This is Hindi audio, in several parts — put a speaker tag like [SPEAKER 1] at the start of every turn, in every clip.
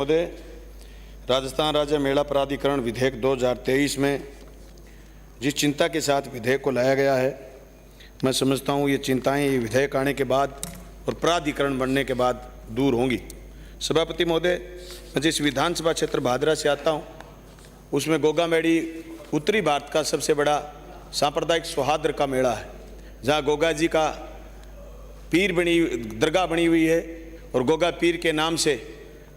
[SPEAKER 1] महोदय, राजस्थान राज्य मेला प्राधिकरण विधेयक 2023 में जिस चिंता के साथ विधेयक को लाया गया है, मैं समझता हूँ ये चिंताएं ये विधेयक आने के बाद और प्राधिकरण बनने के बाद दूर होंगी। सभापति महोदय, मैं जिस विधानसभा क्षेत्र भादरा से आता हूँ उसमें गोगामेड़ी उत्तरी भारत का सबसे बड़ा सांप्रदायिक सौहार्द का मेला है, जहाँ गोगा जी का दरगाह बनी हुई है और गोगा पीर के नाम से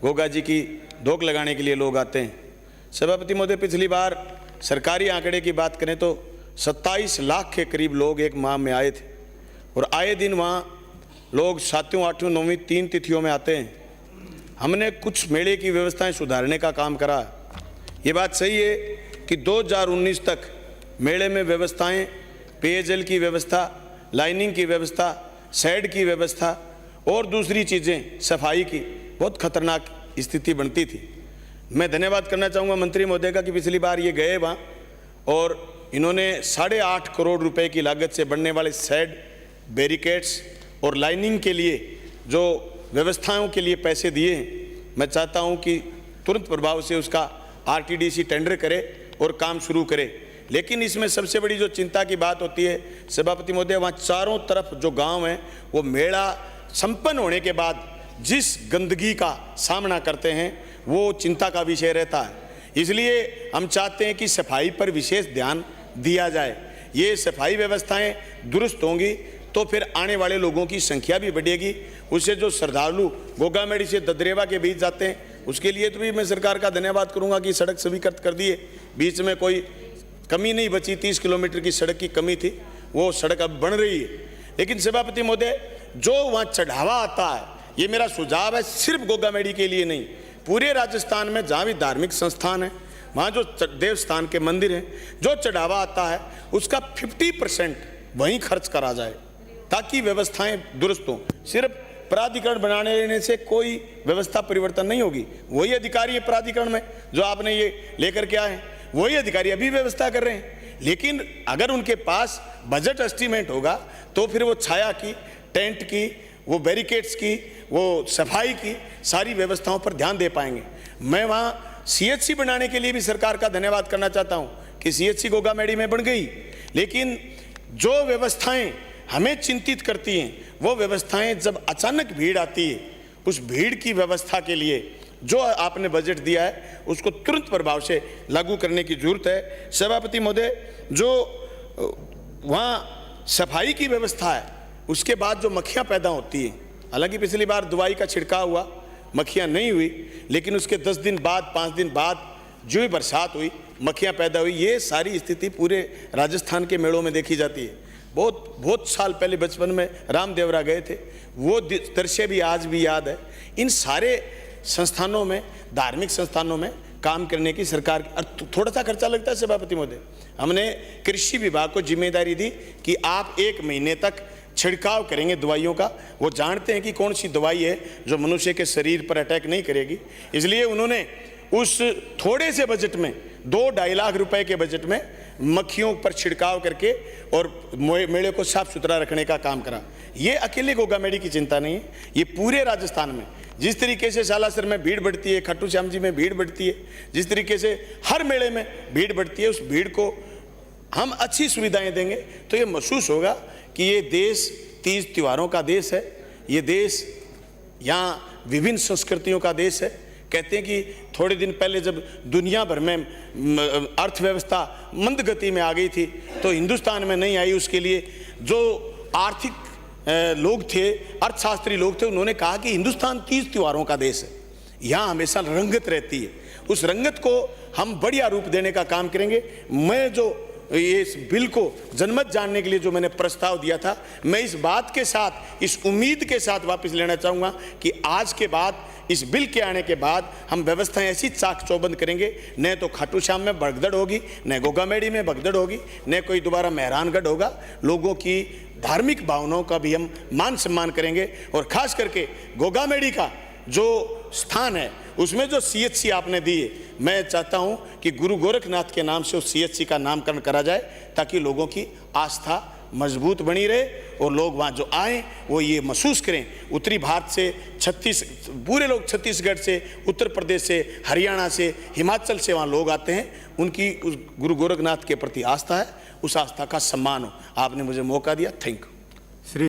[SPEAKER 1] गोगा जी की धोख लगाने के लिए लोग आते हैं। सभापति महोदय, पिछली बार सरकारी आंकड़े की बात करें तो 27 लाख के करीब लोग एक माह में आए थे और आए दिन वहाँ लोग 7वीं 8वीं 9वीं 3 तिथियों में आते हैं। हमने कुछ मेले की व्यवस्थाएं सुधारने का काम करा। ये बात सही है कि 2019 तक मेले में व्यवस्थाएं, पेयजल की व्यवस्था, लाइनिंग की व्यवस्था, शेड की व्यवस्था और दूसरी चीज़ें, सफाई की बहुत खतरनाक स्थिति बनती थी। मैं धन्यवाद करना चाहूँगा मंत्री महोदय का कि पिछली बार ये गए वहाँ और इन्होंने 8.5 करोड़ रुपए की लागत से बनने वाले शेड, बैरिकेड्स और लाइनिंग के लिए जो व्यवस्थाओं के लिए पैसे दिए हैं। मैं चाहता हूँ कि तुरंत प्रभाव से उसका RTDC टेंडर करे और काम शुरू करे। लेकिन इसमें सबसे बड़ी जो चिंता की बात होती है सभापति महोदय, वहाँ चारों तरफ जो गांव हैं वो मेला संपन्न होने के बाद जिस गंदगी का सामना करते हैं वो चिंता का विषय रहता है। इसलिए हम चाहते हैं कि सफाई पर विशेष ध्यान दिया जाए। ये सफाई व्यवस्थाएं दुरुस्त होंगी तो फिर आने वाले लोगों की संख्या भी बढ़ेगी। उससे जो श्रद्धालु गोगामेड़ी से ददरेवा के बीच जाते हैं उसके लिए तो भी मैं सरकार का धन्यवाद करूंगा कि सड़क स्वीकृत कर दिए, बीच में कोई कमी नहीं बची। 30 किलोमीटर की सड़क की कमी थी, वो सड़क अब बन रही है। लेकिन सभापति महोदय, जो वहाँ चढ़ावा आता है, ये मेरा सुझाव है, सिर्फ गोगामेड़ी के लिए नहीं, पूरे राजस्थान में जहाँ भी धार्मिक संस्थान है, वहाँ जो देवस्थान के मंदिर हैं, जो चढ़ावा आता है उसका 50% वहीं खर्च करा जाए ताकि व्यवस्थाएं दुरुस्त हों। सिर्फ प्राधिकरण बनाने लेने से कोई व्यवस्था परिवर्तन नहीं होगी। वही अधिकारी है प्राधिकरण में जो आपने ये लेकर के आए, वही अधिकारी अभी व्यवस्था कर रहे हैं। लेकिन अगर उनके पास बजट एस्टीमेट होगा तो फिर वो छाया की, टेंट की, वो बैरिकेड्स की, वो सफाई की सारी व्यवस्थाओं पर ध्यान दे पाएंगे। मैं वहाँ CHC बनाने के लिए भी सरकार का धन्यवाद करना चाहता हूँ कि CHC गोगामेड़ी में बन गई। लेकिन जो व्यवस्थाएं हमें चिंतित करती हैं वो व्यवस्थाएं जब अचानक भीड़ आती है, उस भीड़ की व्यवस्था के लिए जो आपने बजट दिया है उसको तुरंत प्रभाव से लागू करने की जरूरत है। सभापति महोदय, जो वहाँ सफाई की व्यवस्था है उसके बाद जो मक्खियाँ पैदा होती हैं, हालांकि पिछली बार दवाई का छिड़काव हुआ, मक्खियाँ नहीं हुई, लेकिन उसके 10 दिन बाद 5 दिन बाद जो भी बरसात हुई मक्खियाँ पैदा हुई। ये सारी स्थिति पूरे राजस्थान के मेलों में देखी जाती है। बहुत साल पहले बचपन में रामदेवरा गए थे, वो दृश्य भी आज भी याद है। इन सारे संस्थानों में, धार्मिक संस्थानों में काम करने की सरकार थोड़ा सा खर्चा लगता है। सभापति महोदय, हमने कृषि विभाग को जिम्मेदारी दी कि आप 1 महीने तक छिड़काव करेंगे दवाइयों का। वो जानते हैं कि कौन सी दवाई है जो मनुष्य के शरीर पर अटैक नहीं करेगी। इसलिए उन्होंने उस थोड़े से बजट में 2-2.5 लाख रुपए के बजट में मक्खियों पर छिड़काव करके और मेले को साफ सुथरा रखने का काम करा। ये अकेले गोगामेड़ी की चिंता नहीं है, ये पूरे राजस्थान में जिस तरीके से सालासर में भीड़ बढ़ती है, खाटू श्याम जी में भीड़ बढ़ती है, जिस तरीके से हर मेले में भीड़ बढ़ती है, उस भीड़ को हम अच्छी सुविधाएं देंगे तो ये महसूस होगा कि ये देश 30 त्योहारों का देश है। ये देश यहाँ विभिन्न संस्कृतियों का देश है। कहते हैं कि थोड़े दिन पहले जब दुनिया भर में अर्थव्यवस्था मंद गति में आ गई थी तो हिंदुस्तान में नहीं आई। उसके लिए जो आर्थिक लोग थे, अर्थशास्त्री लोग थे, उन्होंने कहा कि हिंदुस्तान 30 त्योहारों का देश है, यहाँ हमेशा रंगत रहती है। उस रंगत को हम बढ़िया रूप देने का काम करेंगे। मैं जो ये इस बिल को जनमत जानने के लिए जो मैंने प्रस्ताव दिया था, मैं इस बात के साथ, इस उम्मीद के साथ वापस लेना चाहूँगा कि आज के बाद, इस बिल के आने के बाद हम व्यवस्थाएं ऐसी चाक चौबंद करेंगे, न तो खाटू श्याम में भगदड़ होगी, न गोगामेड़ी में भगदड़ होगी, न कोई दोबारा मेहरानगढ़ होगा। लोगों की धार्मिक भावनाओं का भी हम मान सम्मान करेंगे और खास करके गोगामेड़ी का जो स्थान है उसमें जो CHC आपने दी है, मैं चाहता हूं कि गुरु गोरखनाथ के नाम से उस CHC का नामकरण करा जाए ताकि लोगों की आस्था मजबूत बनी रहे और लोग वहाँ जो आए वो ये महसूस करें। उत्तरी भारत से पूरे लोग छत्तीसगढ़ से, उत्तर प्रदेश से, हरियाणा से, हिमाचल से वहाँ लोग आते हैं। उनकी उस गुरु गोरखनाथ के प्रति आस्था है, उस आस्था का सम्मान हो। आपने मुझे मौका दिया, थैंक यू।